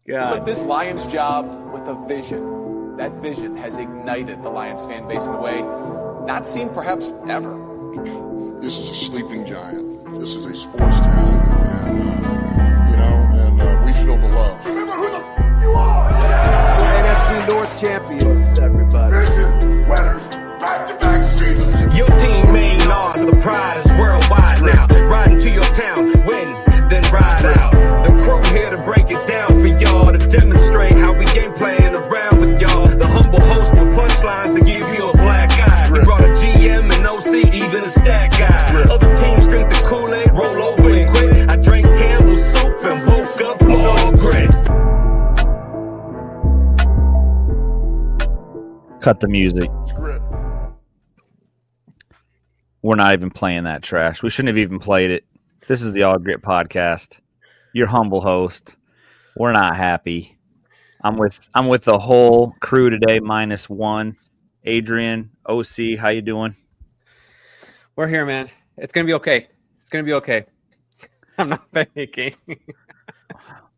God. Took this Lions job with a vision. That vision has ignited the Lions fan base in a way not seen perhaps ever. This is a sleeping giant. This is a sports town, and we feel the love. Remember who the you are! NFC North champions, everybody. Vision, winners, back-to-back seasons. Your team main ours, the pride is worldwide now. Riding to your town, win, then ride out. The crew here to break it down for y'all, to demonstrate how we game playing around with y'all. The humble host with punchlines to give you a black eye. We brought a GM and OC, even a stat guy. Other teams drink the Kool-Aid, roll over and quit. I drank Campbell's soup and woke up all grit. Cut the music. Grit. We're not even playing that trash. We shouldn't have even played it. This is the All Grit Podcast. Your humble host. We're not happy. I'm with the whole crew today, minus one. Adrian, OC, how you doing? We're here, man. It's gonna be okay. It's gonna be okay. I'm not panicking.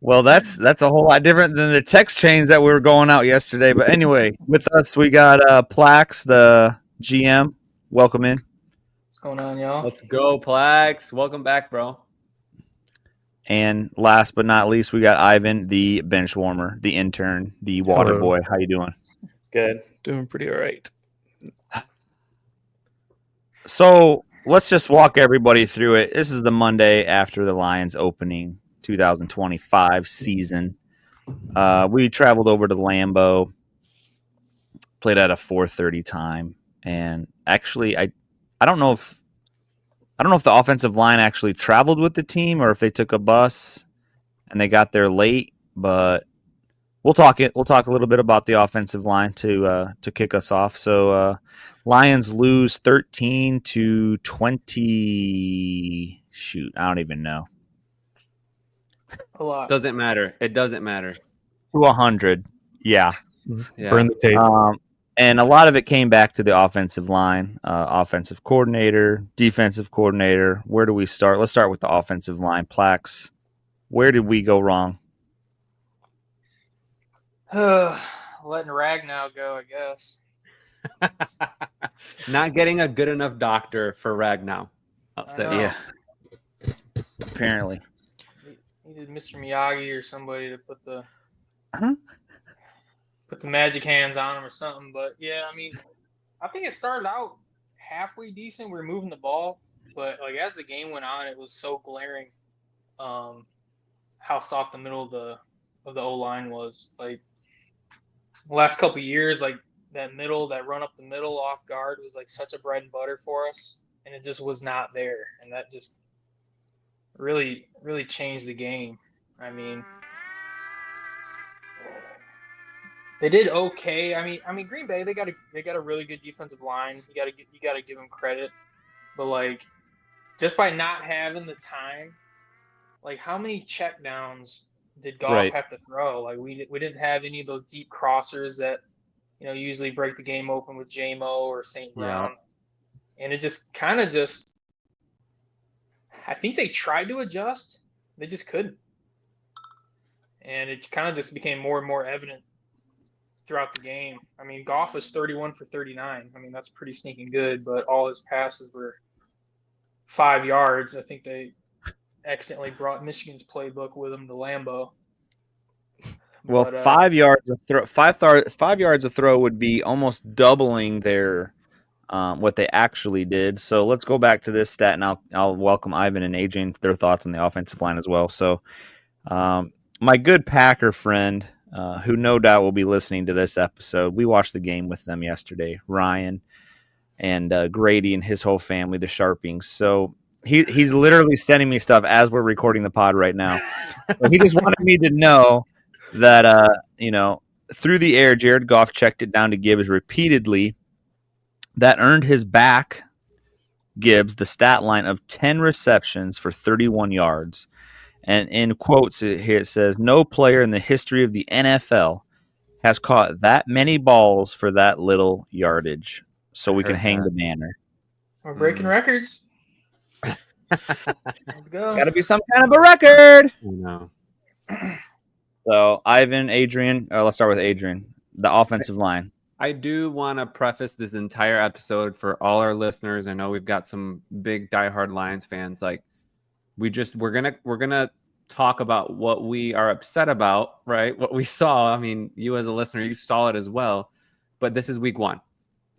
Well, that's a whole lot different than the text chains that we were going out yesterday. But anyway, with us we got Plax, the GM. Welcome in. What's going on, y'all? Let's go, Plax. Welcome back, bro. And last but not least, we got Ivan, the bench warmer, the intern, the water Hello. boy. How you doing? Good. Doing pretty all right. So let's just walk everybody through it. This is the Monday after the Lions opening 2025 season. We traveled over to Lambeau, played at a 4:30 time, and actually, I don't know if the offensive line actually traveled with the team or if they took a bus and they got there late. But we'll talk a little bit about the offensive line to kick us off. So Lions lose 13-20. Shoot, I don't even know. A lot. Doesn't matter. It doesn't matter. To 100. Yeah. Yeah. Burn the tape. And a lot of it came back to the offensive line, offensive coordinator, defensive coordinator. Where do we start? Let's start with the offensive line. Plax, where did we go wrong? Letting Ragnow go, I guess. Not getting a good enough doctor for Ragnow. I'll say. I know. Yeah. Apparently. Needed Mr. Miyagi or somebody to put the Huh? put the magic hands on him or something. But yeah, I mean, I think it started out halfway decent. We were moving the ball, but like as the game went on, it was so glaring how soft the middle of the O line was. Like the last couple of years, like that run up the middle off guard was like such a bread and butter for us, and it just was not there, and that just really changed the game. I mean, they did okay. I mean, Green Bay, they got a really good defensive line. You got to give them credit, but like just by not having the time, like how many check downs did Goff have to throw? Like we didn't have any of those deep crossers that usually break the game open with J-Mo or St. Brown, and it just kind of I think they tried to adjust, they just couldn't, and it kind of just became more and more evident throughout the game. I mean, Goff was 31 for 39. I mean, that's pretty sneaking good, but all his passes were 5 yards. I think they accidentally brought Michigan's playbook with them to Lambeau. Well, But, 5 yards of throw, 5 yards of throw would be almost doubling their what they actually did. So let's go back to this stat, and I'll welcome Ivan and Adrian their thoughts on the offensive line as well. So my good Packer friend, who no doubt will be listening to this episode, we watched the game with them yesterday, Ryan and Grady and his whole family, the Sharpings. So he's literally sending me stuff as we're recording the pod right now. So he just wanted me to know that, through the air, Jared Goff checked it down to Gibbs repeatedly. That earned his back, Gibbs, the stat line of 10 receptions for 31 yards. And in quotes here it says, no player in the history of the NFL has caught that many balls for that little yardage. So we can hang the banner. We're breaking records. Let's go. Got to be some kind of a record. I know. So Ivan, Adrian, let's start with Adrian. The offensive line. I do want to preface this entire episode for all our listeners. I know we've got some big diehard Lions fans. Like, we're gonna talk about what we are upset about, right? What we saw. I mean, you as a listener, you saw it as well. But this is week 1.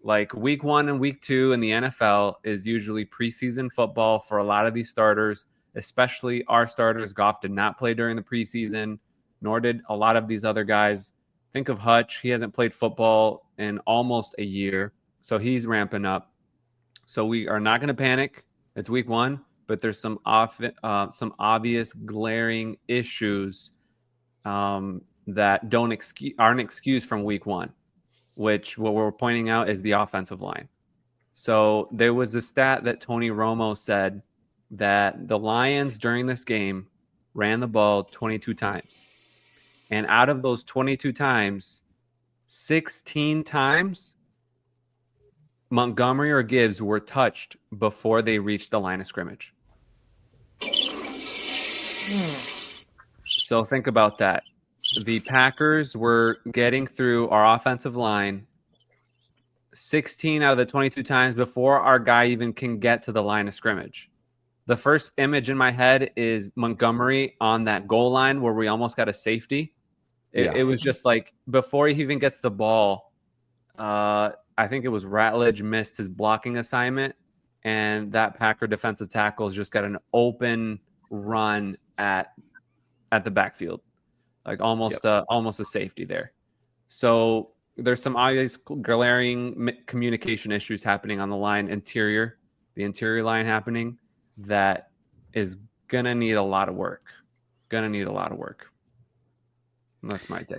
Like, week 1 and week 2 in the NFL is usually preseason football for a lot of these starters, especially our starters. Goff did not play during the preseason, nor did a lot of these other guys. Think of Hutch. He hasn't played football in almost a year, so he's ramping up. So we are not going to panic. It's week 1, but there's some obvious glaring issues that aren't excused from week 1, which what we're pointing out is the offensive line. So there was a stat that Tony Romo said that the Lions during this game ran the ball 22 times. And out of those 22 times, 16 times, Montgomery or Gibbs were touched before they reached the line of scrimmage. So think about that. The Packers were getting through our offensive line 16 out of the 22 times before our guy even can get to the line of scrimmage. The first image in my head is Montgomery on that goal line where we almost got a safety. It was just like before he even gets the ball, I think it was Ratledge missed his blocking assignment, and that Packer defensive tackle has just got an open run at the backfield, like almost a safety there. So there's some obvious glaring communication issues happening on the line interior, the interior line happening that is gonna need a lot of work. That's my take.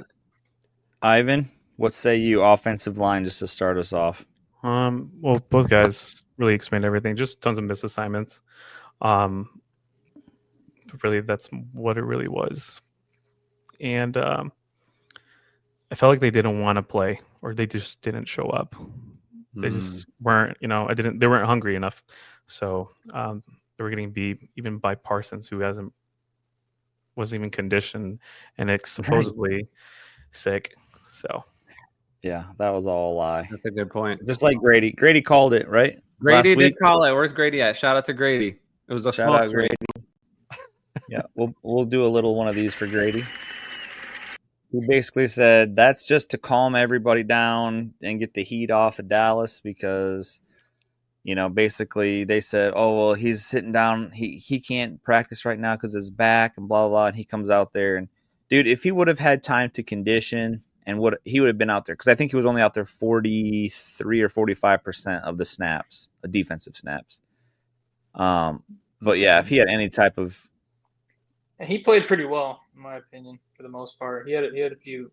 Ivan, what say you? Offensive line, just to start us off. Well, both guys really explained everything. Just tons of misassignments. Really, that's what it really was. And I felt like they didn't want to play, or they just didn't show up. They just weren't, they weren't hungry enough. So they were getting beat even by Parsons, who wasn't even conditioned and it's supposedly sick. So yeah, that was all a lie. That's a good point. Just like Grady. Grady called it, right? Grady did call it. Where's Grady at? Shout out to Grady. It was a Shout smoke Grady. Yeah, we'll do a little one of these for Grady. He basically said that's just to calm everybody down and get the heat off of Dallas because, basically they said, oh, well, he's sitting down. He can't practice right now because his back and blah, blah, blah. And he comes out there. And, dude, if he would have had time to condition and he would have been out there, because I think he was only out there 43 or 45% of the snaps, defensive snaps. But, yeah, if he had any type of – And he played pretty well, in my opinion, for the most part. He had a few.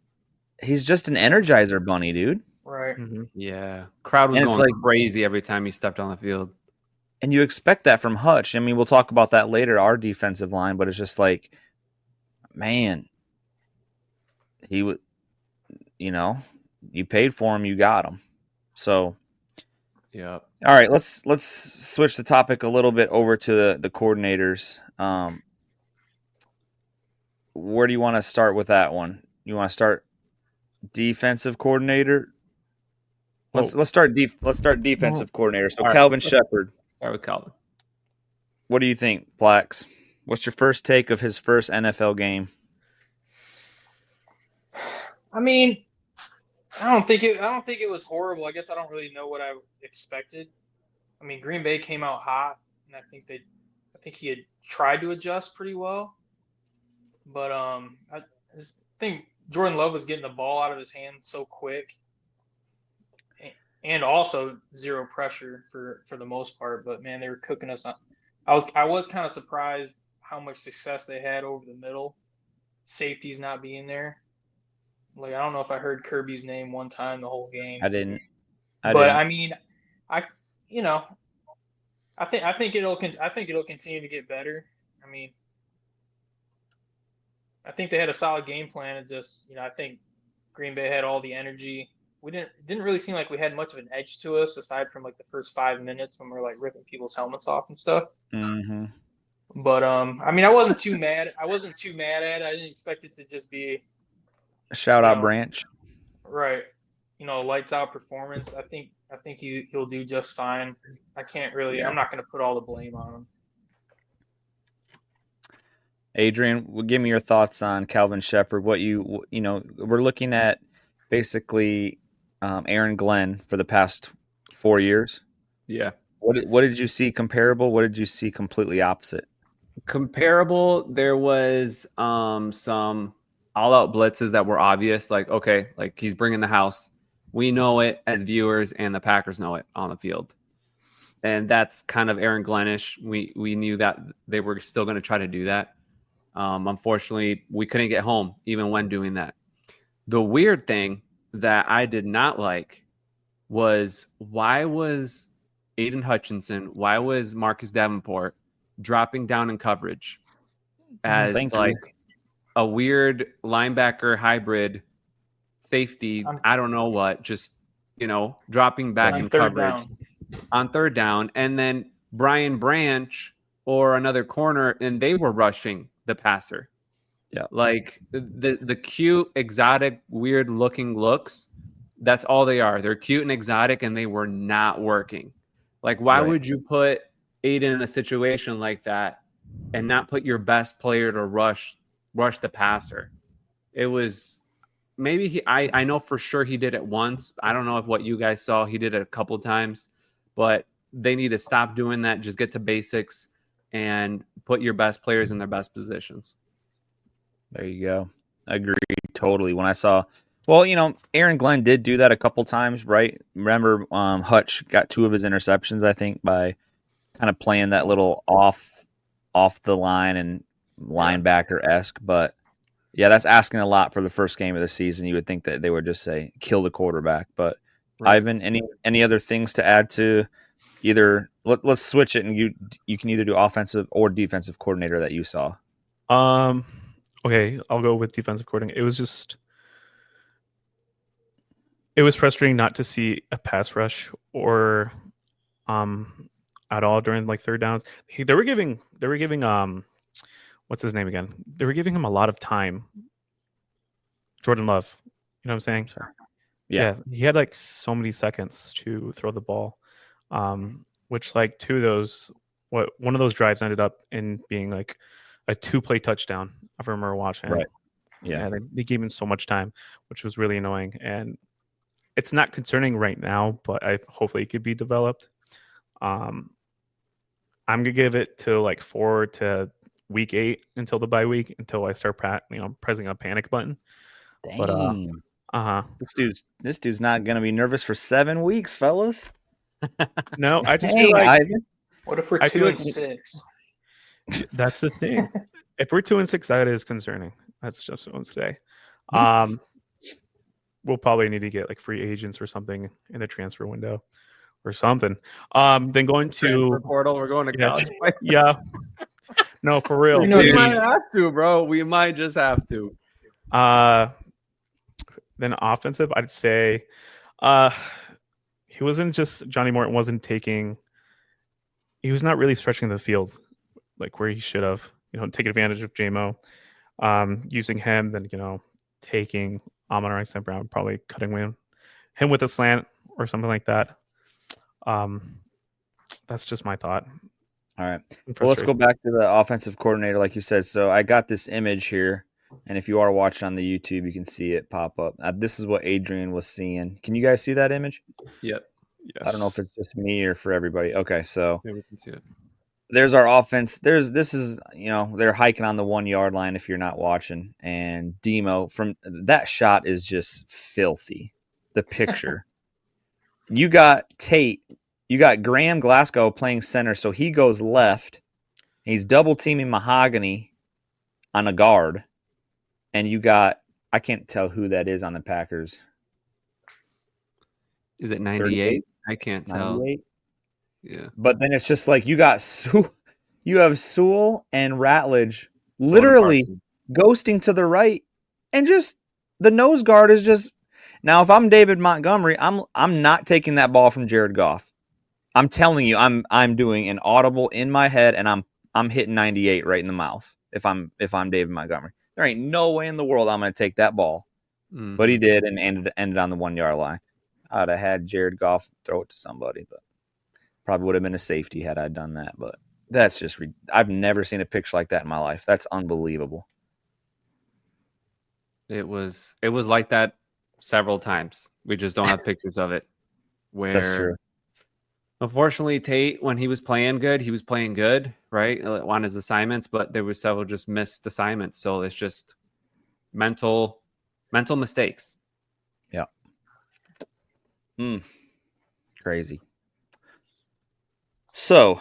He's just an Energizer bunny, dude. Right. Mm-hmm. Yeah. Crowd was going crazy every time he stepped on the field. And you expect that from Hutch. I mean, we'll talk about that later, our defensive line, but it's just like, man, he would, you paid for him, you got him. So, yeah. All right, let's switch the topic a little bit over to the coordinators. Where do you want to start with that one? You want to start defensive coordinator? Let's start defensive coordinator. So Calvin Shepard. Start with Calvin. What do you think, Plax? What's your first take of his first NFL game? I mean, I don't think it was horrible. I guess I don't really know what I expected. I mean, Green Bay came out hot, and I think he had tried to adjust pretty well. But I just think Jordan Love was getting the ball out of his hand so quick, and also zero pressure for the most part. But man, they were cooking us on. I was kind of surprised how much success they had over the middle. Safeties not being there. Like, I don't know if I heard Kirby's name one time the whole game. I didn't. I mean, I think it'll continue to get better. I mean, I think they had a solid game plan. It just, I think Green Bay had all the energy. It didn't really seem like we had much of an edge to us aside from like the first 5 minutes when we were like ripping people's helmets off and stuff. Mm-hmm. But I mean, I wasn't too mad. I wasn't too mad at it. I didn't expect it to just be Shout you out know Branch. right, lights out performance. I think he'll do just fine. I can't really. I'm not going to put all the blame on him. Adrian, give me your thoughts on Calvin Shepard. What we're looking at basically Aaron Glenn for the past 4 years. Yeah. What did you see comparable? What did you see completely opposite? Comparable, there was some all-out blitzes that were obvious. Like, okay, like he's bringing the house. We know it as viewers, and the Packers know it on the field. And that's kind of Aaron Glennish. We knew that they were still going to try to do that. Unfortunately, we couldn't get home even when doing that. The weird thing that I did not like was why was Aiden Hutchinson, why was Marcus Davenport dropping down in coverage as a weird linebacker hybrid safety? I don't know what, just, dropping back in coverage on third down. And then Brian Branch or another corner, and they were rushing the passer. Yeah. Like the cute, exotic, weird looking looks. That's all they are. They're cute and exotic, and they were not working. Like, why would you put Aiden in a situation like that and not put your best player to rush the passer? It was maybe I know for sure he did it once. I don't know if what you guys saw, he did it a couple times, but they need to stop doing that. Just get to basics and put your best players in their best positions. There you go. Agreed totally. When I saw, Aaron Glenn did do that a couple times, right? Remember, Hutch got 2 of his interceptions, I think, by kind of playing that little off the line and linebacker-esque. But yeah, that's asking a lot for the first game of the season. You would think that they would just say kill the quarterback. But Ivan, any other things to add to either? Let's switch it, and you can either do offensive or defensive coordinator that you saw. Okay, I'll go with defensive coordinator. It was frustrating not to see a pass rush or at all during like third downs. They were giving what's his name again? They were giving him a lot of time. Jordan Love. You know what I'm saying? Sure. Yeah. He had like so many seconds to throw the ball. Which like one of those drives ended up in being like a 2-play touchdown. I remember watching. Right. Yeah. They gave him so much time, which was really annoying. And it's not concerning right now, but hopefully it could be developed. I'm gonna give it to like 4 to week 8 until the bye week, until I start pressing a panic button. Dang. But This dude's not gonna be nervous for 7 weeks, fellas. No, I just feel like Ivan. What if we're 2-6? That's the thing. If we're 2-6, that is concerning. That's just what today. We'll probably need to get like free agents or something in the transfer window or something. Then going to transfer portal, we're going to college. Yeah. No, for real. We might have to, bro. We might just have to. Then offensive, I'd say he wasn't just Johnny Morton wasn't taking. He was not really stretching the field like where he should have. Take advantage of JMO, using him. Then taking Amon-Ra St. Brown, probably cutting him with a slant or something like that. That's just my thought. All right. Well, let's go back to the offensive coordinator, like you said. So I got this image here, and if you are watching on the YouTube, you can see it pop up. This is what Adrian was seeing. Can you guys see that image? Yep. Yes. I don't know if it's just me or for everybody. Okay, so yeah, we can see it. There's our offense. This is they're hiking on the 1 yard line if you're not watching, and Demo from that shot is just filthy. The picture. You got Tate. You got Graham Glasgow playing center, so he goes left. He's double teaming Mahogany on a guard, and you got I can't tell who that is on the Packers. Is it 98? I can't tell. 98? Yeah. But then it's just like you have Sewell and Ratledge literally ghosting to the right, and just the nose guard is just. Now, if I'm David Montgomery, I'm not taking that ball from Jared Goff. I'm telling you, I'm doing an audible in my head, and I'm hitting 98 right in the mouth if I'm David Montgomery. There ain't no way in the world I'm going to take that ball. Mhm. But he did, and ended on the 1 yard line. I'd have had Jared Goff throw it to somebody, but probably would have been a safety had I done that. But that's just I've never seen a picture like that in my life. That's unbelievable. It was like that several times. We just don't have pictures of it. That's Where true. unfortunately Tate, when he was playing good, right? On his assignments, but there were several just missed assignments. So it's just mental mistakes. Yeah. Crazy. So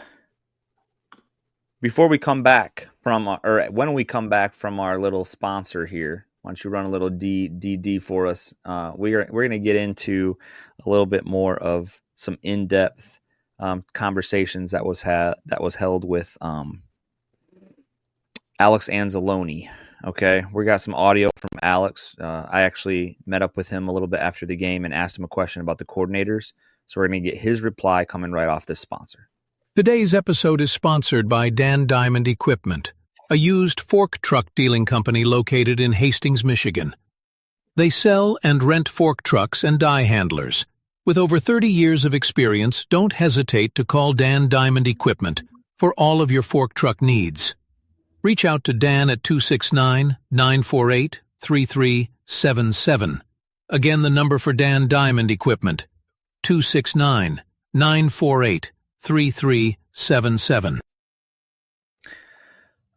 before we come back when we come back from our little sponsor here, why don't you run a little DD for us? We're going to get into a little bit more of some in-depth conversations that was held with Alex Anzalone. Okay, we got some audio from Alex. I actually met up with him a little bit after the game and asked him a question about the coordinators. So we're going to get his reply coming right off this sponsor. Today's episode is sponsored by Dan Diamond Equipment, a used fork truck dealing company located in Hastings, Michigan. They sell and rent fork trucks and die handlers. With over 30 years of experience, don't hesitate to call Dan Diamond Equipment for all of your fork truck needs. Reach out to Dan at 269-948-3377. Again, the number for Dan Diamond Equipment, 269-948-3377.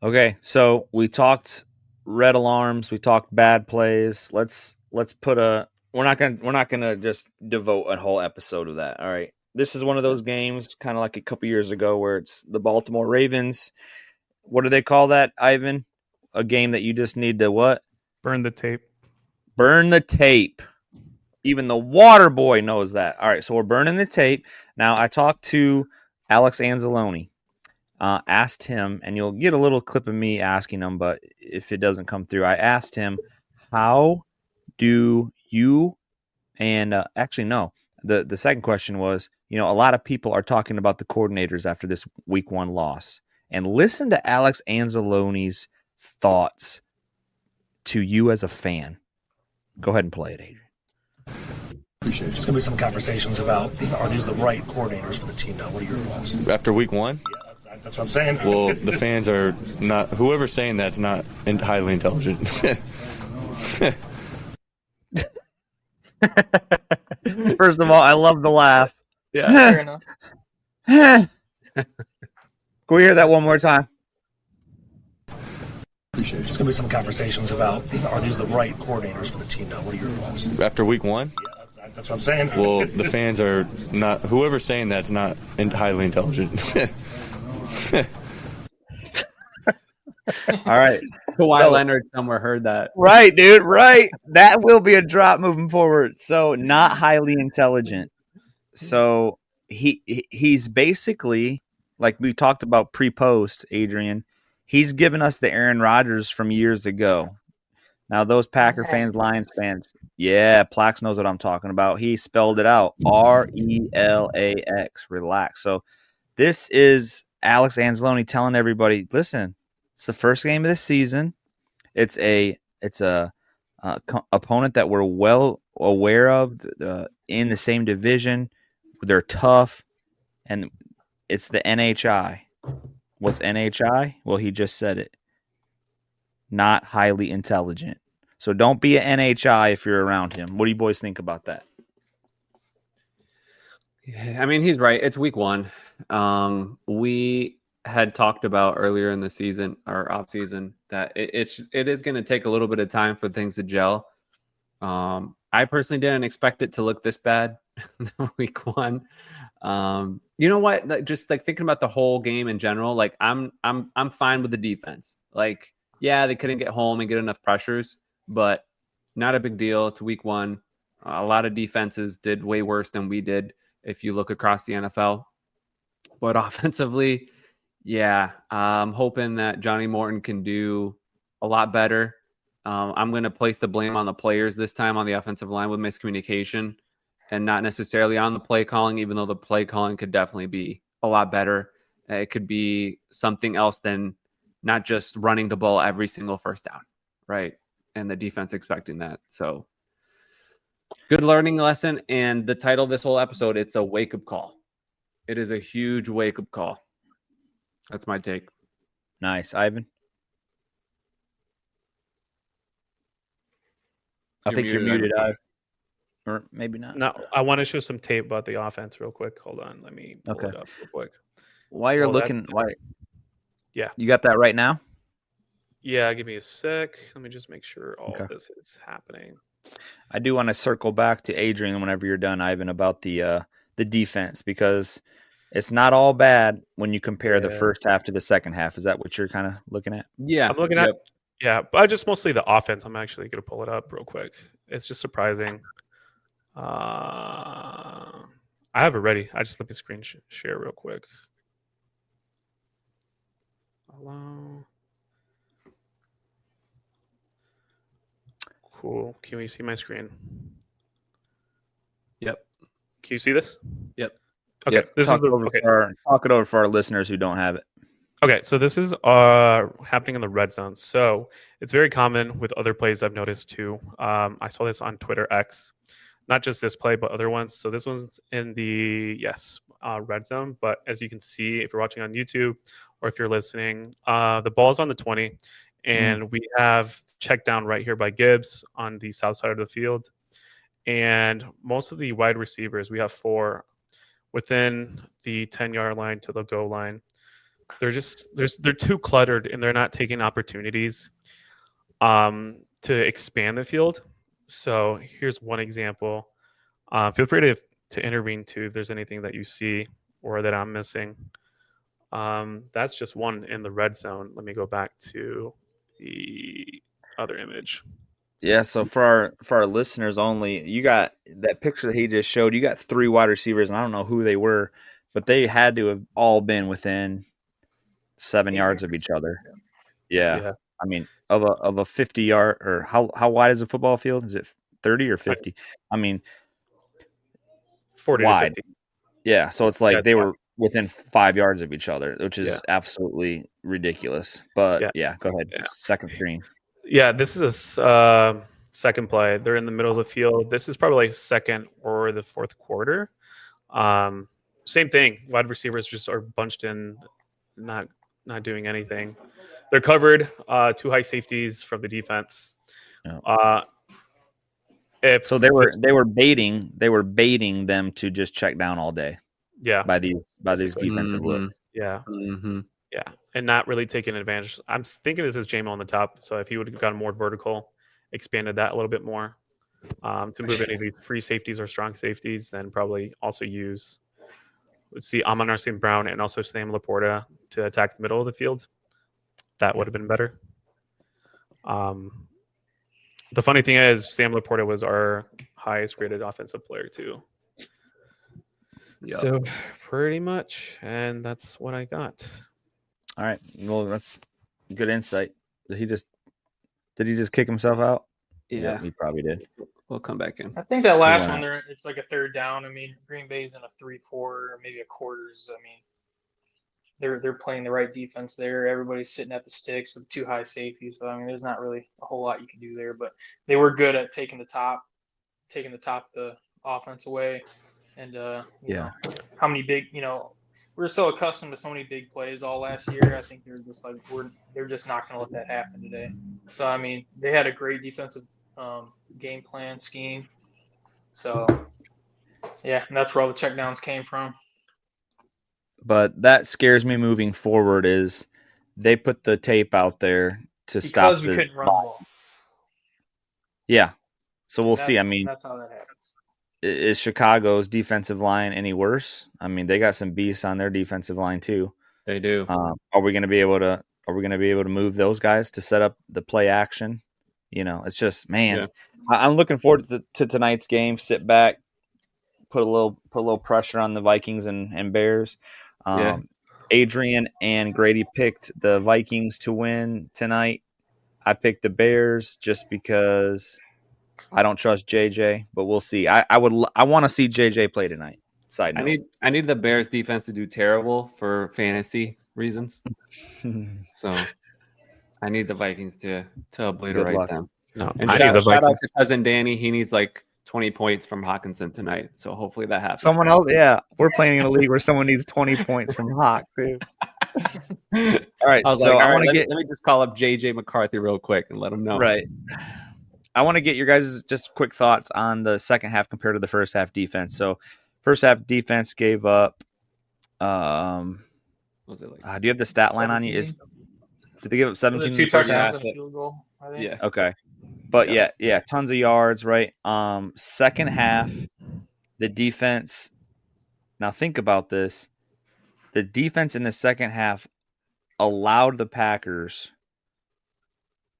Okay, so we talked red alarms, we talked bad plays. Let's put we're not gonna just devote a whole episode of that. All right. This is one of those games, kind of like a couple years ago, where it's the Baltimore Ravens. What do they call that, Ivan? A game that you just need to what? Burn the tape. Burn the tape. Even the water boy knows that. All right, so we're burning the tape. Now, I talked to Alex Anzalone. Asked him, and you'll get a little clip of me asking him, but if it doesn't come through, I asked him, how do you, and actually, no, the second question was, a lot of people are talking about the coordinators after this week 1 loss. And listen to Alex Anzalone's thoughts to you as a fan. Go ahead and play it, Adrian. Appreciate it. There's going to be some conversations about, are these the right coordinators for the team now? What are your thoughts? After week 1? Yeah, that's what I'm saying. Well, the fans are not, whoever's saying that's not highly intelligent. First of all, I love the laugh. Yeah. Fair enough. Can we hear that one more time? Appreciate it. There's going to be some conversations about, are these the right coordinators for the team now? What are your thoughts? After week 1? Yeah, that's what I'm saying. Well, the fans are not, whoever's saying that's not highly intelligent. All right. Kawhi Leonard somewhere heard that. Right, dude. Right. That will be a drop moving forward. So not highly intelligent. So he's basically, like we talked about pre-post, Adrian, he's given us the Aaron Rodgers from years ago. Now those Packer fans, Lions fans, yeah, Plax knows what I'm talking about. He spelled it out. RELAX. Relax. So this is Alex Anzalone telling everybody, listen, it's the first game of the season. It's a opponent that we're well aware of in the same division. They're tough, and it's the NHI. What's NHI? Well, he just said it. Not highly intelligent. So don't be an NHI if you're around him. What do you boys think about that? Yeah, I mean, he's right. It's week 1. We had talked about earlier in the season or off season that it is going to take a little bit of time for things to gel. I personally didn't expect it to look this bad week 1. You know what? Just like thinking about the whole game in general, like I'm fine with the defense. Like, yeah, they couldn't get home and get enough pressures, but not a big deal. It's week 1. A lot of defenses did way worse than we did if you look across the NFL. But offensively, yeah, I'm hoping that Johnny Morton can do a lot better. I'm going to place the blame on the players this time on the offensive line with miscommunication and not necessarily on the play calling, even though the play calling could definitely be a lot better. It could be something else than not just running the ball every single first down, right? And the defense expecting that. So good learning lesson. And the title of this whole episode, it's a wake-up call. It is a huge wake-up call. That's my take. Nice. Ivan? I think you're muted, Ivan. Or maybe not. No, I want to show some tape about the offense real quick. Hold on. Let me pull it up real quick. While you're looking, yeah. You got that right now? Yeah, give me a sec. Let me just make sure all of this is happening. I do want to circle back to Adrian whenever you're done, Ivan, about the defense, because it's not all bad when you compare the first half to the second half. Is that what you're kind of looking at? Yeah. I'm looking at but I just mostly the offense. I'm actually going to pull it up real quick. It's just surprising. I have it ready. I just let me screen share real quick. Hello. Cool. Can we see my screen? Yep. Can you see this? Yep. Okay. Yep. This talk is the talk it over for our listeners who don't have it. Okay, so this is happening in the red zone. So it's very common with other plays I've noticed too. I saw this on Twitter X, not just this play, but other ones. So this one's in the red zone. But as you can see, if you're watching on YouTube or if you're listening, the ball's on the 20, and we have check down right here by Gibbs on the south side of the field. And most of the wide receivers, we have 4 within the 10-yard line to the goal line. They're too cluttered, and they're not taking opportunities to expand the field. So here's one example. Feel free to intervene too if there's anything that you see or that I'm missing. That's just one in the red zone. Let me go back to the other image. Yeah, so for our listeners only, you got that picture that he just showed. You got 3 wide receivers, and I don't know who they were, but they had to have all been within 7 yards of each other. Yeah. I mean, of a 50-yard, or how wide is a football field? Is it 30 or 50? I mean, 40 wide. to 50. Yeah, so it's like they were within 5 yards of each other, which is absolutely ridiculous. But go ahead. Second screen. Yeah, this is a second play. They're in the middle of the field. This is probably second or the fourth quarter. Same thing. Wide receivers just are bunched in, not doing anything. They're covered. 2 high safeties from the defense. Yeah. So they were baiting them to just check down all day. Yeah. By these defensive looks. Yeah. Mm-hmm. Yeah. And not really taking advantage. I'm thinking this is J-Mo on the top. So if he would have gotten more vertical, expanded that a little bit more to move any of these free safeties or strong safeties, then probably also use, let's see, Amon-Ra St. Brown and also Sam Laporta to attack the middle of the field. That would have been better. The funny thing is, Sam Laporta was our highest graded offensive player too. Yep. So pretty much, and that's what I got. All right. Well, that's good insight. Did he just kick himself out? Yeah, he probably did. We'll come back in. I think that last one there, it's like a third down. I mean, Green Bay's in a 3-4 or maybe a quarters. I mean, they're playing the right defense there. Everybody's sitting at the sticks with 2 high safeties. So I mean, there's not really a whole lot you can do there. But they were good at taking the top of the offense away. And you know, how many big, we're so accustomed to so many big plays all last year. I think they're just like they're just not going to let that happen today. So I mean, they had a great defensive game plan scheme. So yeah, and that's where all the checkdowns came from. But that scares me moving forward. Is they put the tape out there to stop we couldn't run the ball. Yeah, so we'll see. I mean, that's how that happens. Is Chicago's defensive line any worse? I mean, they got some beasts on their defensive line too. They do. Are we going to be able to move those guys to set up the play action? It's just, man, I'm looking forward to tonight's game. Sit back, put a little pressure on the Vikings and Bears. Adrian and Grady picked the Vikings to win tonight. I picked the Bears just because I don't trust JJ, but we'll see. I want to see JJ play tonight. Side note. I need the Bears defense to do terrible for fantasy reasons. So I need the Vikings to obliterate luck. them. No, And I need the shout out Vikings. to cousin Danny. He needs like 20 points from Hawkinson tonight. So hopefully that happens. Someone else, yeah. We're playing in a league where someone needs 20 points from Hawk, too. All right, I was so like, I all want right, to let me just call up JJ McCarthy real quick and let him know. Right. I want to get your guys' just quick thoughts on the second half compared to the first half defense. So, first half defense gave up. What was it like? Do you have the stat line on you? 17? Did they give up 17 in Two the first half? touchdowns and a field goal, I think. Yeah. Okay. But yeah, tons of yards, right? Second half, the defense. Now think about this. The defense in the second half allowed the Packers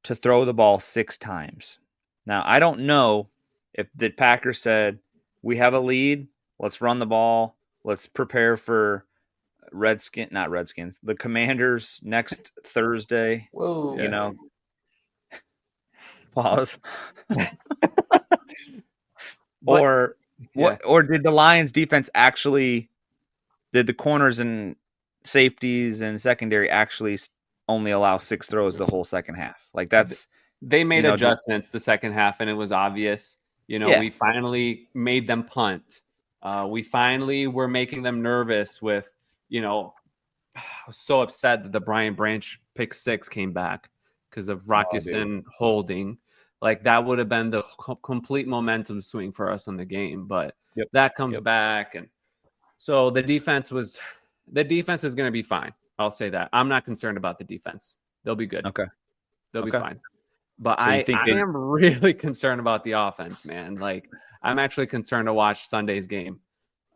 to throw the ball 6 times. Now, I don't know if the Packers said, we have a lead, let's run the ball, let's prepare for the Commanders next Thursday. Whoa. You know, pause. Or did the Lions defense actually, did the corners and safeties and secondary actually only allow 6 throws the whole second half? Like they made adjustments the second half, and it was obvious. We finally made them punt. We finally were making them nervous with, I was so upset that the Brian Branch pick 6 came back because of Rockison holding. Like that would have been the complete momentum swing for us in the game, but that comes back, and so the defense is going to be fine. I'll say that. I'm not concerned about the defense. They'll be good. Okay, they'll be fine. But so I am really concerned about the offense, man. Like I'm actually concerned to watch Sunday's game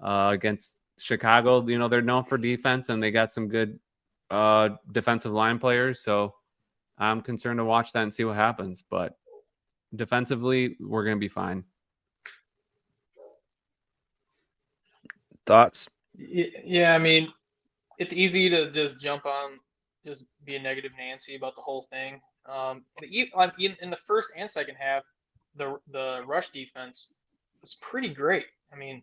against Chicago. They're known for defense, and they got some good defensive line players. So I'm concerned to watch that and see what happens. But defensively, we're going to be fine. Thoughts? Yeah, I mean, it's easy to just jump on, just be a negative Nancy about the whole thing. In the first and second half, the rush defense was pretty great. I mean,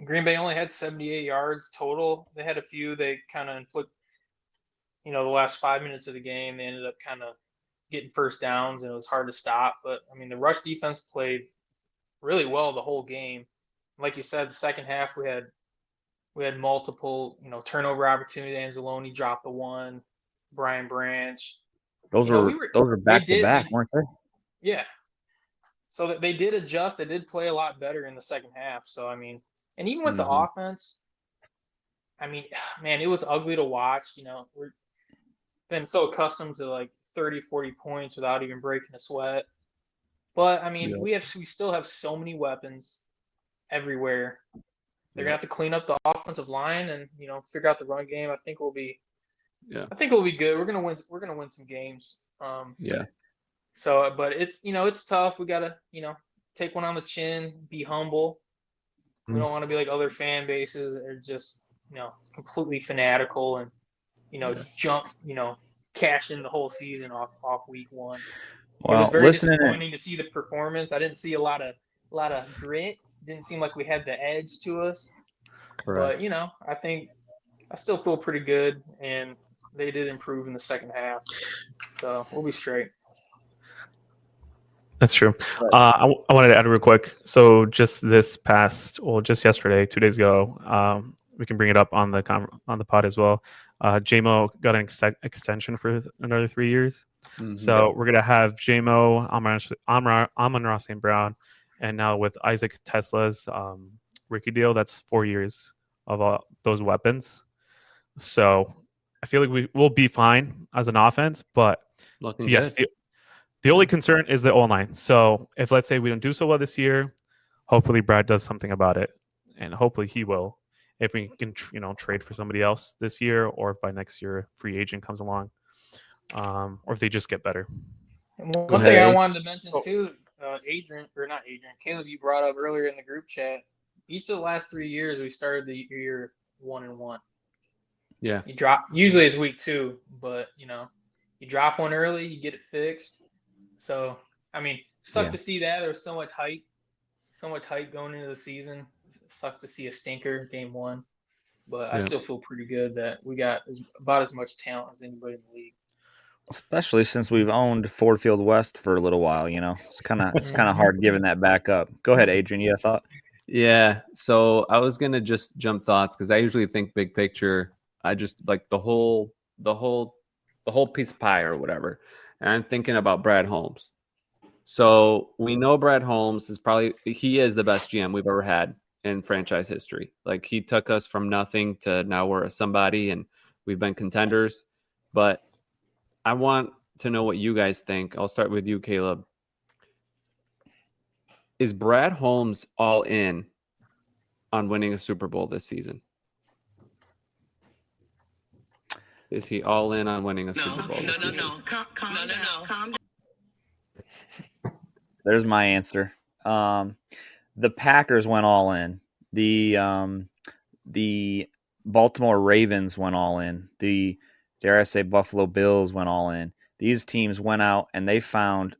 Green Bay only had 78 yards total. They had a few they kind of inflict, the last 5 minutes of the game. They ended up kind of getting first downs, and it was hard to stop. But I mean, the rush defense played really well the whole game. Like you said, the second half we had multiple, turnover opportunity. Anzalone dropped the one, Brian Branch. Those were back to back, weren't they? Yeah. So they did adjust. They did play a lot better in the second half. So I mean, and even with the offense, I mean, man, it was ugly to watch. We're been so accustomed to like 30, 40 points without even breaking a sweat. But I mean, we still have so many weapons everywhere. They're gonna have to clean up the offensive line and figure out the run game. I think we'll be good. We're gonna win some games. So, but it's tough. We gotta take one on the chin, be humble. We don't want to be like other fan bases that are just completely fanatical and jump cash in the whole season off week 1. Well, it was very disappointing to see the performance. I didn't see a lot of grit. Didn't seem like we had the edge to us. Correct. But I think I still feel pretty good, and they did improve in the second half. So we'll be straight. That's true. I wanted to add real quick. So just yesterday, 2 days ago, we can bring it up on the pod as well. JMO got an extension for another 3 years. So we're gonna have JMO, Amon-Ra St. Brown, and now with Isaac Tesla's rookie deal, that's 4 years of all those weapons. So I feel like we will be fine as an offense, but the only concern is the O-line. So if, let's say, we don't do so well this year, hopefully Brad does something about it, and hopefully he will. If we can, trade for somebody else this year, or if by next year free agent comes along, or if they just get better. One thing I wanted to mention too, Caleb, you brought up earlier in the group chat. Each of the last 3 years, we started the year 1-1. Yeah. You drop. Usually it's week 2, but you drop one early, you get it fixed. So I mean, sucked to see that. There was so much hype going into the season. sucked to see a stinker game 1, but I Yeah. still feel pretty good that we got about as much talent as anybody in the league. Especially since we've owned Ford Field West for a little while, it's kind of hard giving that back up. Go ahead, Adrian. You have a thought? Yeah. So I was gonna just jump thoughts because I usually think big picture. I just like the whole piece of pie or whatever. And I'm thinking about Brad Holmes. So we know Brad Holmes is he is the best GM we've ever had in franchise history. Like he took us from nothing to now we're a somebody and we've been contenders. But I want to know what you guys think. I'll start with you, Caleb. Is Brad Holmes all in on winning a Super Bowl this season? Is he all in on winning a Super Bowl this season? Calm down. There's my answer. The Packers went all in. The Baltimore Ravens went all in. The, dare I say, Buffalo Bills went all in. These teams went out and they found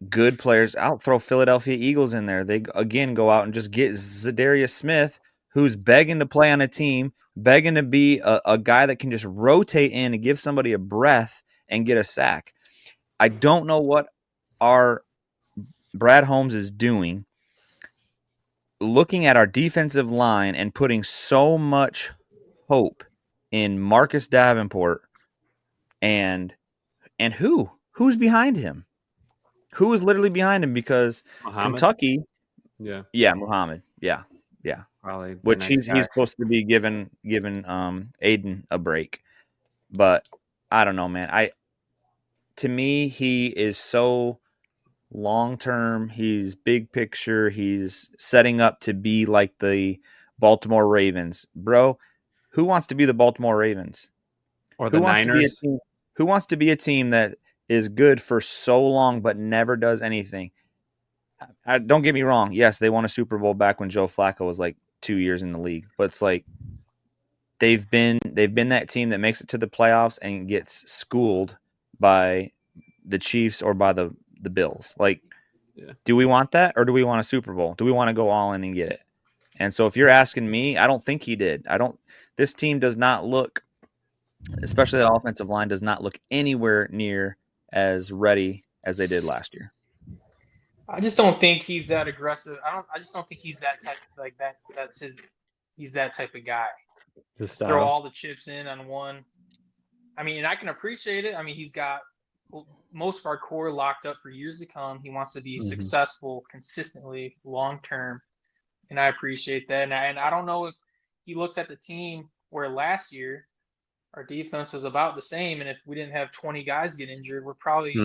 good players. I'll throw Philadelphia Eagles in there. They, again, go out and just get Zadarius Smith, who's begging to play on a team, begging to be a guy that can just rotate in and give somebody a breath and get a sack. I don't know what our Brad Holmes is doing, looking at our defensive line and putting so much hope in Marcus Davenport and who's behind him? Who is literally behind him? Because Muhammad? Kentucky, yeah, Muhammad, yeah, probably. which he's supposed to be giving Aiden a break, but I don't know, man. To me, he is so long term. He's big picture. He's setting up to be like the Baltimore Ravens, bro. Who wants to be the Baltimore Ravens or the Niners? Who wants to be a team that is good for so long but never does anything? Don't get me wrong. Yes, they won a Super Bowl back when Joe Flacco was like 2 years in the league, but it's like they've been that team that makes it to the playoffs and gets schooled by the Chiefs or by the Bills. Like, do we want that or do we want a Super Bowl? Do we want to go all in and get it? And so if you're asking me, I don't think he did. This team does not look, especially the offensive line, does not look anywhere near as ready as they did last year. I just don't think he's that aggressive. I just don't think he's that type like that. He's that type of guy. Just throw all the chips in on one. I mean, and I can appreciate it. I mean, he's got most of our core locked up for years to come. He wants to be successful consistently, long term, and I appreciate that. And I don't know if he looks at the team where last year our defense was about the same, and if we didn't have 20 guys get injured, we're probably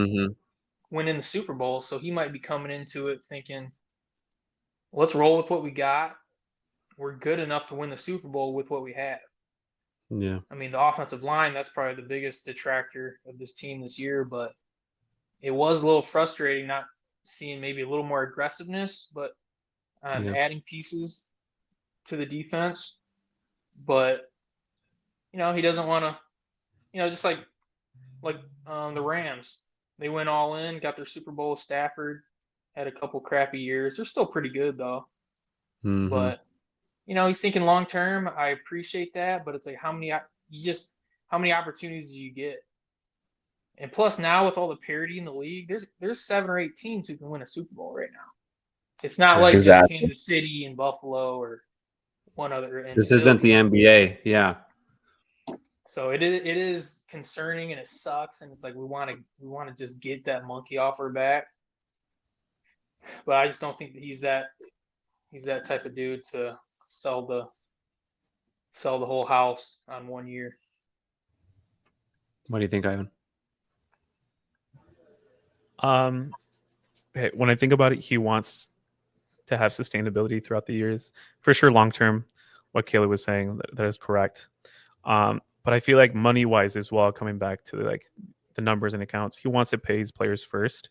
winning the Super Bowl. So he might be coming into it thinking, let's roll with what we got. We're good enough to win the Super Bowl with what we have. Yeah. I mean, the offensive line, that's probably the biggest detractor of this team this year, but it was a little frustrating not seeing maybe a little more aggressiveness, but adding pieces to the defense. But, he doesn't want to, just like the Rams. They went all in, got their Super Bowl with Stafford, had a couple crappy years. They're still pretty good, though. But, he's thinking long term. I appreciate that, but it's like how many opportunities do you get? And plus, now with all the parity in the league, there's 7 or 8 teams who can win a Super Bowl right now. It's not like just Kansas City and Buffalo or one other. This isn't the NBA, yeah. So it is concerning and it sucks, and it's like we want to just get that monkey off our back. But I just don't think that he's that type of dude to sell the whole house on 1 year. What do you think, Ivan? When I think about it, he wants to have sustainability throughout the years. For sure, long term, what Kayla was saying, that is correct. But I feel like money-wise as well, coming back to like the numbers and accounts, he wants to pay his players first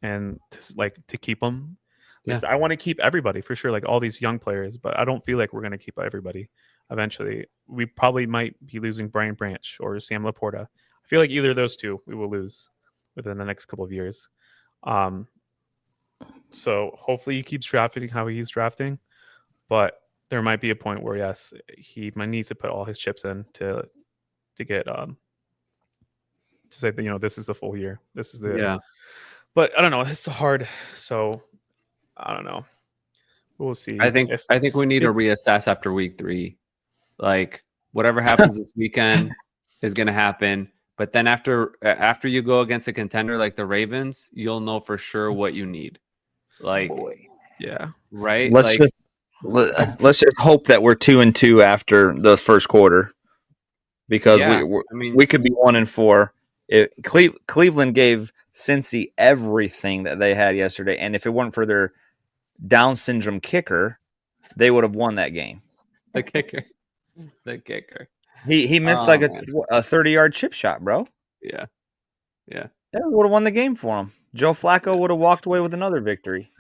and to keep them. Yeah. I want to keep everybody for sure, like all these young players, but I don't feel like we're going to keep everybody. Eventually, we probably might be losing Brian Branch or Sam Laporta. I feel like either of those two we will lose within the next couple of years. So hopefully he keeps drafting how he's drafting, but there might be a point where yes, he might need to put all his chips in to get to say that this is the full year. This is the Yeah. But I don't know. It's hard. So I don't know. We'll see. I think we need to reassess after week 3. Like whatever happens this weekend is going to happen. But then after you go against a contender like the Ravens, you'll know for sure what you need. Like, yeah, right. Let's just hope that we're 2-2 after the first quarter, because we could be 1-4. Cleveland gave Cincy everything that they had yesterday, and if it weren't for their Down syndrome kicker, they would have won that game. The kicker. He missed a 30-yard chip shot, bro. Yeah. That would have won the game for him. Joe Flacco would have walked away with another victory.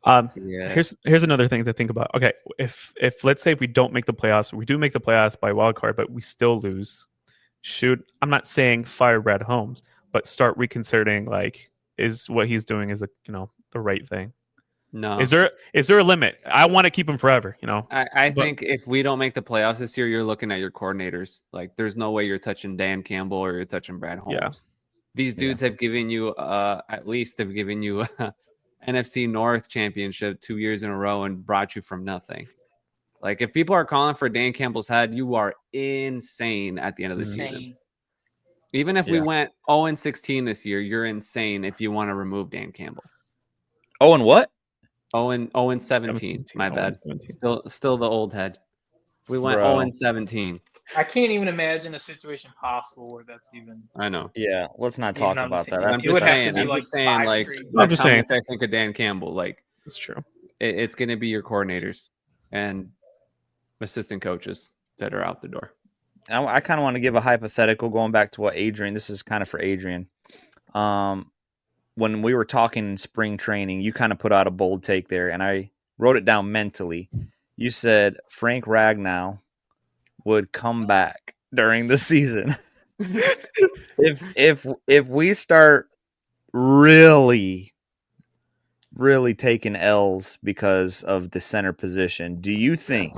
Here's another thing to think about. Okay, if let's say if we don't make the playoffs, we do make the playoffs by wild card, but we still lose. I'm not saying fire Brad Holmes, but start reconsidering is what he's doing is the right thing. No. Is there a limit? I want to keep him forever, I think if we don't make the playoffs this year, you're looking at your coordinators. Like there's no way you're touching Dan Campbell or you're touching Brad Holmes. Yeah. These dudes have given you at least they've given you NFC North championship 2 years in a row and brought you from nothing. Like if people are calling for Dan Campbell's head, you are insane at the end of the season. Even if we went 0-16 this year, you're insane if you want to remove Dan Campbell. Oh, and what? 0-17. My bad. Still the old head. If we went 0-17. I can't even imagine a situation possible where that's even. I know. Yeah, let's not talk about that. I'm just saying, I think of Dan Campbell. Like, it's true. It's going to be your coordinators and assistant coaches that are out the door. I kind of want to give a hypothetical going back to what Adrian. This is kind of for Adrian. When we were talking in spring training, you kind of put out a bold take there, and I wrote it down mentally. You said Frank Ragnow would come back during the season. if we start really taking L's because of the center position, do you think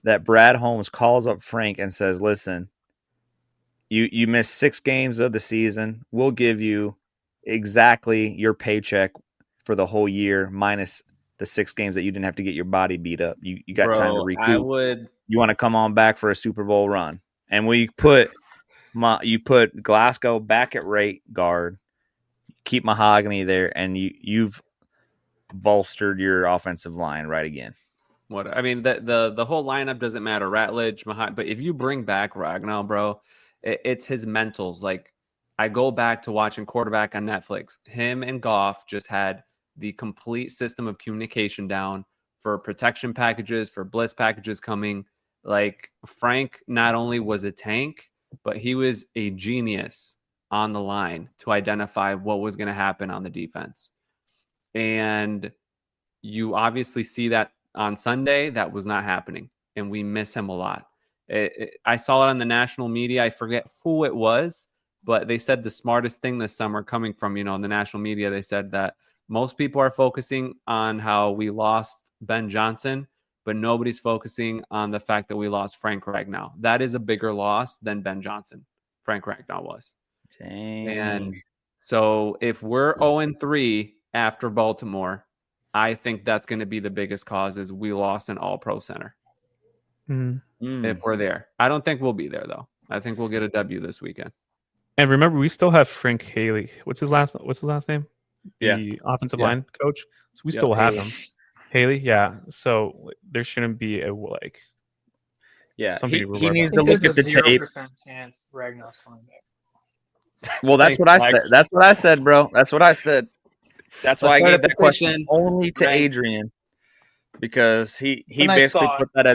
that Brad Holmes calls up Frank and says, listen, you missed 6 games of the season. We'll give you exactly your paycheck for the whole year minus the 6 games that you didn't have to get your body beat up. You got time to recoup. You want to come on back for a Super Bowl run. And you put Glasgow back at right guard, keep Mahogany there, and you've bolstered your offensive line right again. What I mean, the whole lineup doesn't matter. Ratledge, Mahogany, but if you bring back Ragnow, bro, it's his mentals. Like I go back to watching Quarterback on Netflix. Him and Goff just had the complete system of communication down for protection packages, for blitz packages coming. Like Frank not only was a tank, but he was a genius on the line to identify what was going to happen on the defense. And you obviously see that on Sunday, that was not happening. And we miss him a lot. I saw it on the national media. I forget who it was, but they said the smartest thing this summer coming from, the national media, they said that most people are focusing on how we lost Ben Johnson, but nobody's focusing on the fact that we lost Frank Ragnow. That is a bigger loss than Ben Johnson. Frank Ragnow was. Dang. And so if we're 0-3 after Baltimore, I think that's going to be the biggest cause is we lost an all-pro center. If we're there. I don't think we'll be there, though. I think we'll get a W this weekend. And remember, we still have Frank Haley. What's his last name? Yeah. The offensive line coach. So we still have him. Haley, yeah. So there shouldn't be a Yeah, he needs to look at the tape. 0% chance Ragnar's coming back. Well, that's what I said. That's what I said, bro. That's what I said. That's why I gave that question only to Adrian, because he basically put that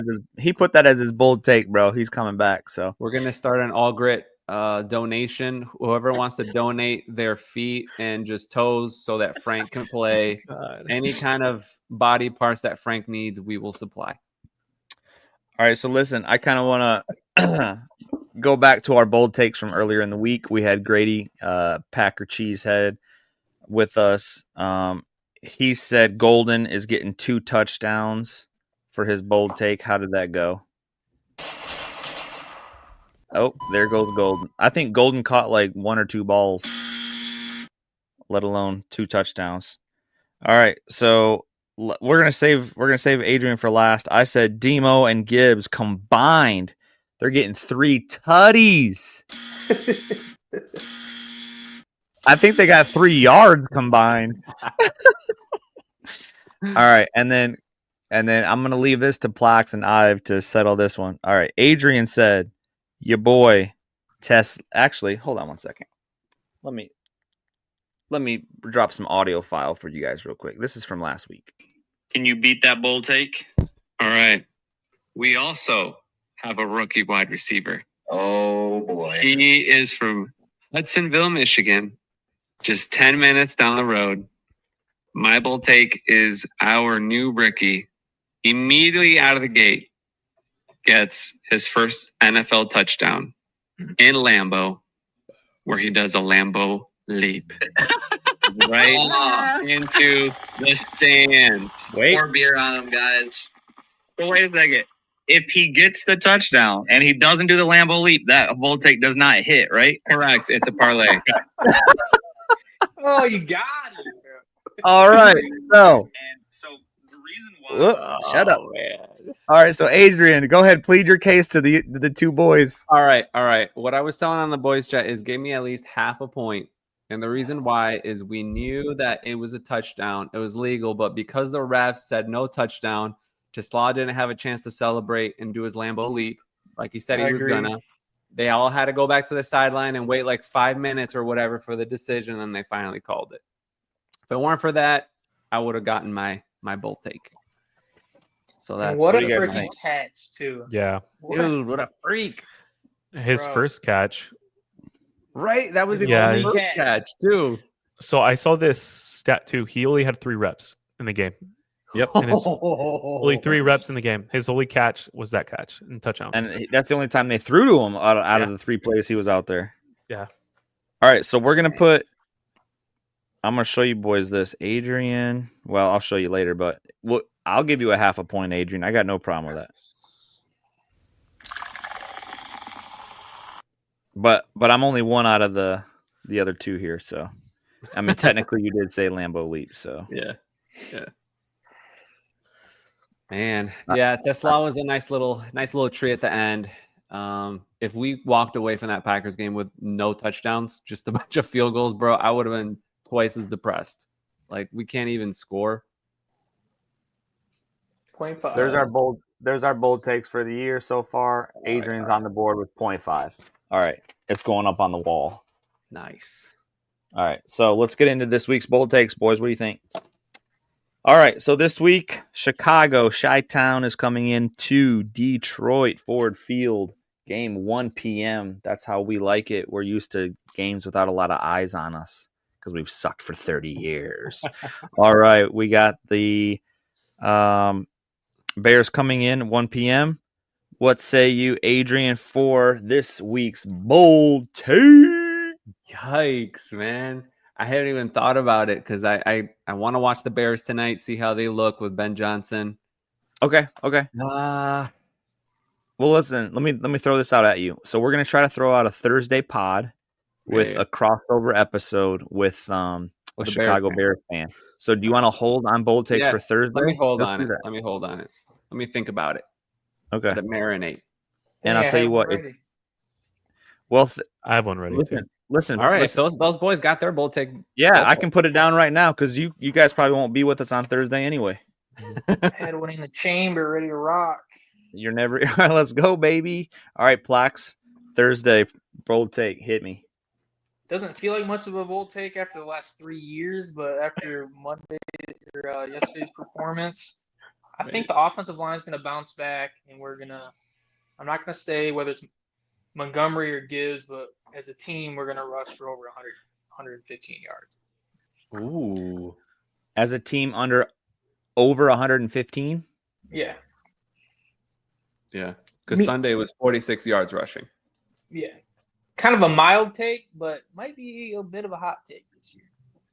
as his bold take, bro. He's coming back. So we're gonna start an all grit donation. Whoever wants to donate their feet and just toes so that Frank can play any kind of body parts that Frank needs, we will supply. All right, so listen, I kind of want to go back to our bold takes from earlier in the week. We had Grady Packer Cheesehead with us. he said Golden is getting 2 touchdowns for his bold take. How did that go? Oh, there goes Golden. I think Golden caught like 1 or 2 balls, let alone 2 touchdowns. All right, so we're gonna save Adrian for last. I said Demo and Gibbs combined, they're getting 3 tutties. I think they got 3 yards combined. All right, and then I'm gonna leave this to Plax and Ive to settle this one. All right, Adrian said, "Your boy, Tess." Actually, hold on one second. Let me drop some audio file for you guys real quick. This is from last week. Can you beat that bold take? All right. We also have a rookie wide receiver. Oh boy. He is from Hudsonville, Michigan, just 10 minutes down the road. My bold take is our new rookie immediately out of the gate gets his first NFL touchdown in Lambeau, where he does a Lambeau leap right into the stands. Pour beer on him, guys. But wait a second. If he gets the touchdown and he doesn't do the Lambeau leap, that bold take does not hit, right? Correct. It's a parlay. Oh, you got it. All right. So the reason why. Shut up, man. All right. So Adrian, go ahead, plead your case to the 2 boys. All right. What I was telling on the boys chat is give me at least half a point. And the reason why is we knew that it was a touchdown. It was legal, but because the refs said no touchdown, Tesla didn't have a chance to celebrate and do his Lambeau leap like he said he was gonna. They all had to go back to the sideline and wait like 5 minutes or whatever for the decision, and they finally called it. If it weren't for that, I would have gotten my bold take. So that's what a you guys freaking think. catch too. Yeah. Dude, what a freak. His first catch. Right? That was his Yeah. first catch, too. So I saw this stat too. He only had 3 reps in the game. Yep. And only 3 reps in the game. His only catch was that catch and touchdown. And that's the only time they threw to him out of the 3 plays he was out there. Yeah. All right. So we're going to I'm going to show you boys this. Adrian. Well, I'll show you later, but I'll give you a half a point, Adrian. I got no problem with that. But I'm only 1 out of the other 2 here, so I mean technically you did say Lambeau leap, so yeah. Man, yeah, Tesla was a nice little tree at the end. If we walked away from that Packers game with no touchdowns, just a bunch of field goals, bro, I would have been twice as depressed. Like we can't even score. 0.5. There's our bold takes for the year so far. Adrian's on the board with 0.5. All right, it's going up on the wall. Nice. All right, so let's get into this week's bold takes, boys. What do you think? All right, so this week, Chicago, Chi-Town is coming into Detroit Ford Field. Game 1 p.m. That's how we like it. We're used to games without a lot of eyes on us because we've sucked for 30 years. All right, we got the Bears coming in 1 p.m. What say you, Adrian, for this week's bold take? Yikes, man. I haven't even thought about it because I want to watch the Bears tonight, see how they look with Ben Johnson. Okay. Well, listen, let me throw this out at you. So we're gonna try to throw out a Thursday pod with a crossover episode with a Chicago Bears fan. So do you want to hold on bold takes for Thursday? Let me hold on it. Let me think about it. Okay. Let it marinate. And I'll tell you what. I have one ready. Listen. All right. Listen. So those boys got their bold take. Yeah, I can put it down right now because you guys probably won't be with us on Thursday anyway. Had one in the chamber, ready to rock. You're never. All right, let's go, baby. All right, Plax. Thursday bold take. Hit me. Doesn't feel like much of a bold take after the last 3 years, but after Monday or yesterday's performance, I think the offensive line is going to bounce back, and I'm not going to say whether it's Montgomery or Gibbs, but as a team, we're going to rush for over 100, 115 yards. Ooh. As a team over 115? Yeah. Yeah. Because Sunday was 46 yards rushing. Yeah. Kind of a mild take, but might be a bit of a hot take this year.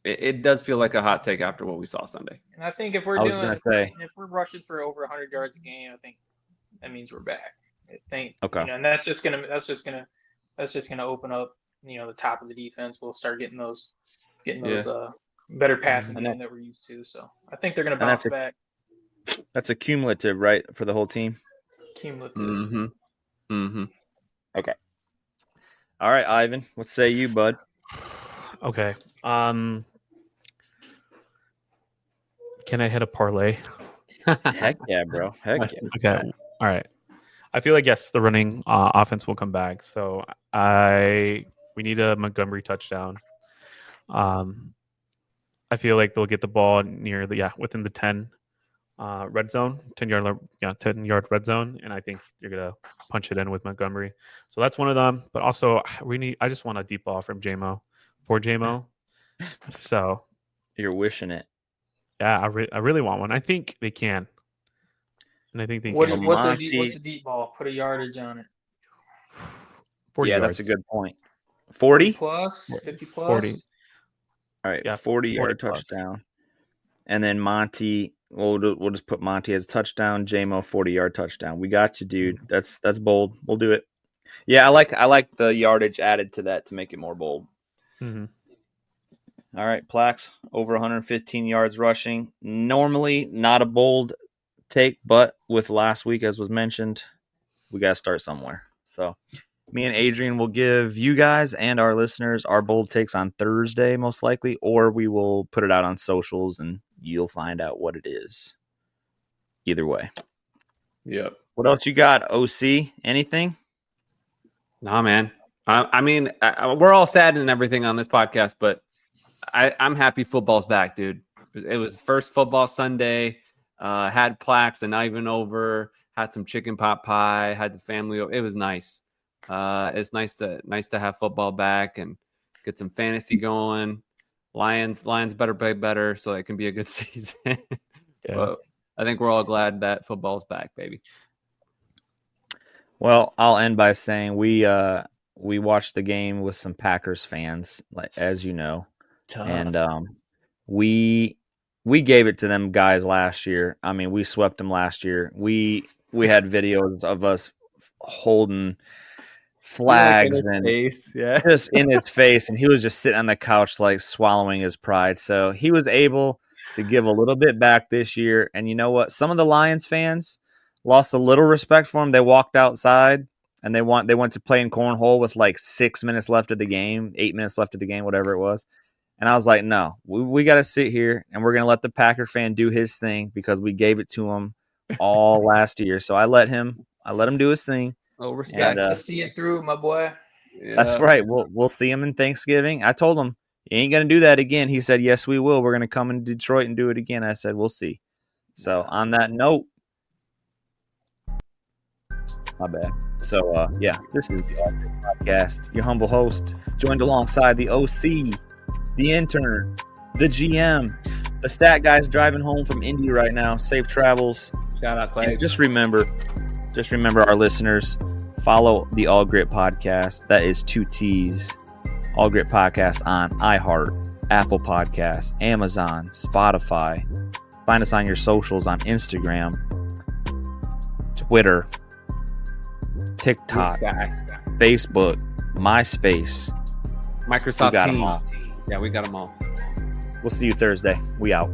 it does feel like a hot take after what we saw Sunday. And I think if we're if we're rushing for over 100 yards a game, I think that means we're back. I think. Okay. You know, and that's just gonna open up, you know, the top of the defense. We'll start getting those better passing game that we're used to. So I think they're gonna bounce back. That's a cumulative, right, for the whole team? Cumulative. Mm-hmm. Mm-hmm. Okay. All right, Ivan. What say you, bud? Okay. Can I hit a parlay? Heck yeah, bro. Heck yeah. Okay. All right. I feel like yes, the running offense will come back. So we need a Montgomery touchdown. I feel like they'll get the ball near within the 10 red zone, 10-yard red zone, and I think you're gonna punch it in with Montgomery. So that's one of them. But also I just want a deep ball from for JMO. So you're wishing it. Yeah, I really want one. I think they can. And I think they what's can. What's a deep ball? Put a yardage on it. 40 yeah, yards. that's a good point. 40? 50 plus? 40. All right, Yeah, 40-yard 40 plus. touchdown. And then Monty, we'll just put Monty as touchdown, JMO 40-yard touchdown. We got you, dude. That's bold. We'll do it. Yeah, I like the yardage added to that to make it more bold. Mm-hmm. All right, Plax, over 115 yards rushing. Normally not a bold take, but with last week, as was mentioned, we got to start somewhere. So me and Adrian will give you guys and our listeners our bold takes on Thursday, most likely, or we will put it out on socials and you'll find out what it is. Either way. Yep. What else you got, OC? Anything? Nah, man. I mean, we're all sad and everything on this podcast, but I'm happy football's back, dude. It was first football Sunday. Had Plax and Ivan over. Had some chicken pot pie. Had the family over. It was nice. It's nice to have football back and get some fantasy going. Lions better play better so it can be a good season. Yeah. But I think we're all glad that football's back, baby. Well, I'll end by saying we watched the game with some Packers fans, like as you know. Tough. And we gave it to them guys last year. I mean, we swept them last year. We had videos of us holding flags and just in his face, and he was just sitting on the couch like swallowing his pride. So he was able to give a little bit back this year. And you know what? Some of the Lions fans lost a little respect for him. They walked outside and they went to play in cornhole with like 6 minutes left of the game, 8 minutes left of the game, whatever it was. And I was like, no, we got to sit here and we're going to let the Packer fan do his thing because we gave it to him all last year. So I let him do his thing. Oh, respect. To see it through, my boy. Yeah. That's right. We'll see him in Thanksgiving. I told him, you ain't going to do that again. He said, yes, we will. We're going to come in Detroit and do it again. I said, we'll see. So on that note, my bad. So, this is the All-Grip Podcast. Your humble host, joined alongside the OC, the intern, the GM, the stat guy's driving home from Indy right now. Safe travels. Shout out, Clay. And just remember our listeners, follow the All Grip Podcast. That is 2 T's. All Grip Podcast on iHeart, Apple Podcasts, Amazon, Spotify. Find us on your socials on Instagram, Twitter, TikTok, Facebook, MySpace, Microsoft we got Teams. them all. Yeah, we got them all. We'll see you Thursday. We out.